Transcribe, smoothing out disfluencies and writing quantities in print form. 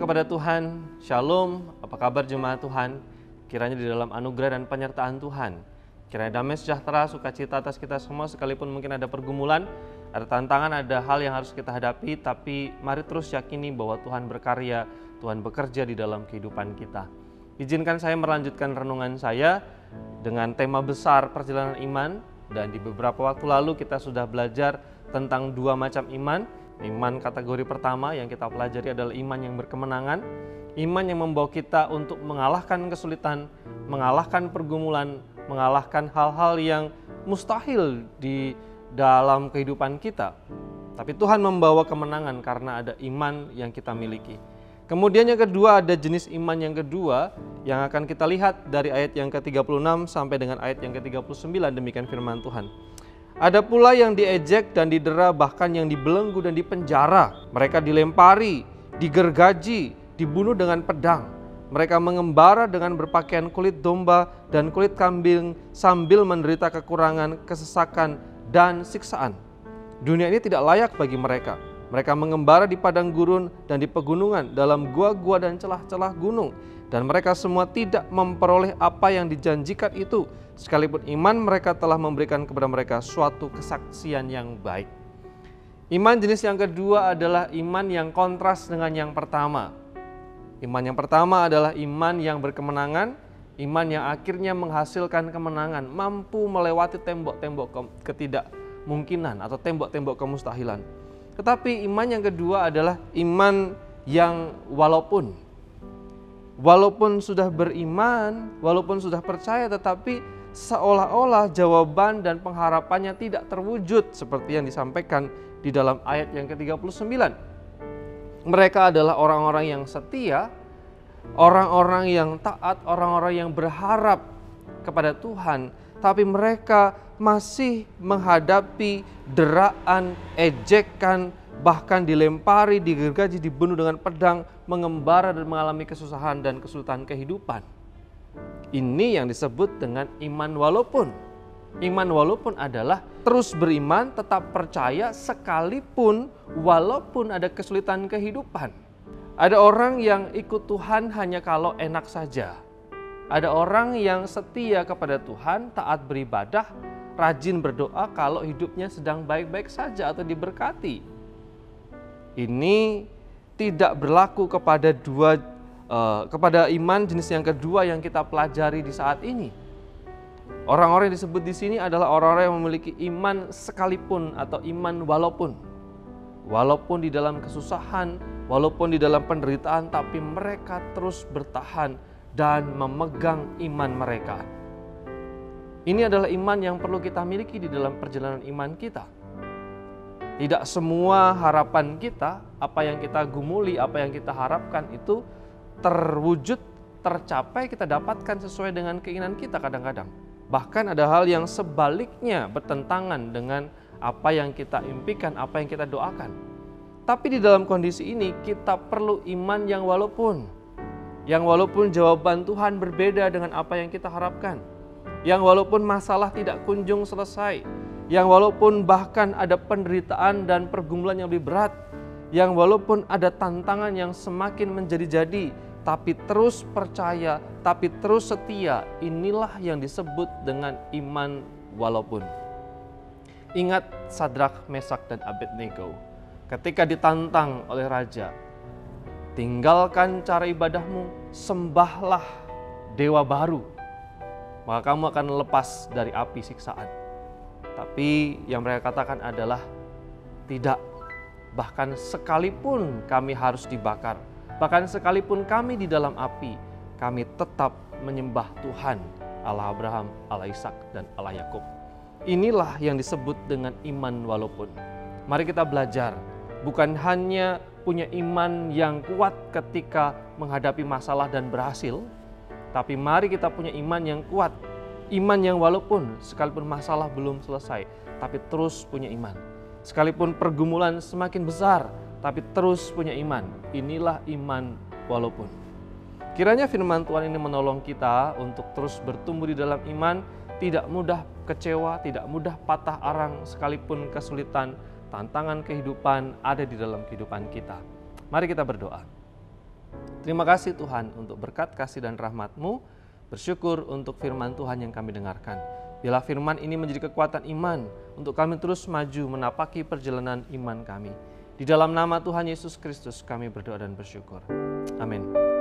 kepada Tuhan, Shalom, apa kabar jemaat Tuhan? Kiranya di dalam anugerah dan penyertaan Tuhan, kiranya damai sejahtera, sukacita atas kita semua, sekalipun mungkin ada pergumulan, ada tantangan, ada hal yang harus kita hadapi, tapi mari terus yakini bahwa Tuhan berkarya, Tuhan bekerja di dalam kehidupan kita. Izinkan saya melanjutkan renungan saya dengan tema besar perjalanan iman, dan di beberapa waktu lalu kita sudah belajar tentang dua macam iman. Iman kategori pertama yang kita pelajari adalah iman yang berkemenangan, iman yang membawa kita untuk mengalahkan kesulitan, mengalahkan pergumulan, mengalahkan hal-hal yang mustahil di dalam kehidupan kita. Tapi Tuhan membawa kemenangan karena ada iman yang kita miliki. Kemudian yang kedua, ada jenis iman yang kedua yang akan kita lihat dari ayat yang ke-36 sampai dengan ayat yang ke-39, demikian firman Tuhan. Ada pula yang diejek dan didera, bahkan yang dibelenggu dan dipenjara. Mereka dilempari, digergaji, dibunuh dengan pedang. Mereka mengembara dengan berpakaian kulit domba dan kulit kambing sambil menderita kekurangan, kesesakan, dan siksaan. Dunia ini tidak layak bagi mereka. Mereka mengembara di padang gurun dan di pegunungan, dalam gua-gua dan celah-celah gunung. Dan mereka semua tidak memperoleh apa yang dijanjikan itu, sekalipun iman mereka telah memberikan kepada mereka suatu kesaksian yang baik. Iman jenis yang kedua adalah iman yang kontras dengan yang pertama. Iman yang pertama adalah iman yang berkemenangan, iman yang akhirnya menghasilkan kemenangan, mampu melewati tembok-tembok ketidakmungkinan atau tembok-tembok kemustahilan. Tetapi iman yang kedua adalah iman yang walaupun sudah beriman, walaupun sudah percaya, tetapi seolah-olah jawaban dan pengharapannya tidak terwujud seperti yang disampaikan di dalam ayat yang ke-39. Mereka adalah orang-orang yang setia, orang-orang yang taat, orang-orang yang berharap kepada Tuhan, tapi mereka masih menghadapi deraan, ejekan, bahkan dilempari, digergaji, dibunuh dengan pedang, mengembara dan mengalami kesusahan dan kesulitan kehidupan. Ini yang disebut dengan iman walaupun. Iman walaupun adalah terus beriman, tetap percaya sekalipun walaupun ada kesulitan kehidupan. Ada orang yang ikut Tuhan hanya kalau enak saja. Ada orang yang setia kepada Tuhan, taat beribadah, rajin berdoa kalau hidupnya sedang baik-baik saja atau diberkati. Ini tidak berlaku kepada iman jenis yang kedua yang kita pelajari di saat ini. Orang-orang yang disebut di sini adalah orang-orang yang memiliki iman sekalipun atau iman walaupun. Walaupun di dalam kesusahan, walaupun di dalam penderitaan, tapi mereka terus bertahan dan memegang iman mereka. Ini adalah iman yang perlu kita miliki di dalam perjalanan iman kita. Tidak semua harapan kita, apa yang kita gumuli, apa yang kita harapkan itu terwujud, tercapai, kita dapatkan sesuai dengan keinginan kita kadang-kadang. Bahkan ada hal yang sebaliknya bertentangan dengan apa yang kita impikan, apa yang kita doakan. Tapi di dalam kondisi ini kita perlu iman yang walaupun jawaban Tuhan berbeda dengan apa yang kita harapkan. Yang walaupun masalah tidak kunjung selesai, yang walaupun bahkan ada penderitaan dan pergumulan yang lebih berat, yang walaupun ada tantangan yang semakin menjadi-jadi, tapi terus percaya, tapi terus setia, inilah yang disebut dengan iman walaupun. Ingat Sadrak, Mesak, dan Abednego ketika ditantang oleh raja, tinggalkan cara ibadahmu, sembahlah dewa baru, maka kamu akan lepas dari api siksaan. Tapi yang mereka katakan adalah tidak, bahkan sekalipun kami harus dibakar, bahkan sekalipun kami di dalam api, kami tetap menyembah Tuhan, Allah Abraham, Allah Ishak, dan Allah Yakub. Inilah yang disebut dengan iman walaupun. Mari kita belajar, bukan hanya punya iman yang kuat ketika menghadapi masalah dan berhasil, tapi mari kita punya iman yang kuat, iman yang walaupun sekalipun masalah belum selesai, tapi terus punya iman. Sekalipun pergumulan semakin besar, tapi terus punya iman. Inilah iman walaupun. Kiranya firman Tuhan ini menolong kita untuk terus bertumbuh di dalam iman, tidak mudah kecewa, tidak mudah patah arang sekalipun kesulitan, tantangan kehidupan ada di dalam kehidupan kita. Mari kita berdoa. Terima kasih Tuhan untuk berkat kasih dan rahmat-Mu. Bersyukur untuk firman Tuhan yang kami dengarkan. Biarlah firman ini menjadi kekuatan iman untuk kami terus maju menapaki perjalanan iman kami. Di dalam nama Tuhan Yesus Kristus kami berdoa dan bersyukur. Amin.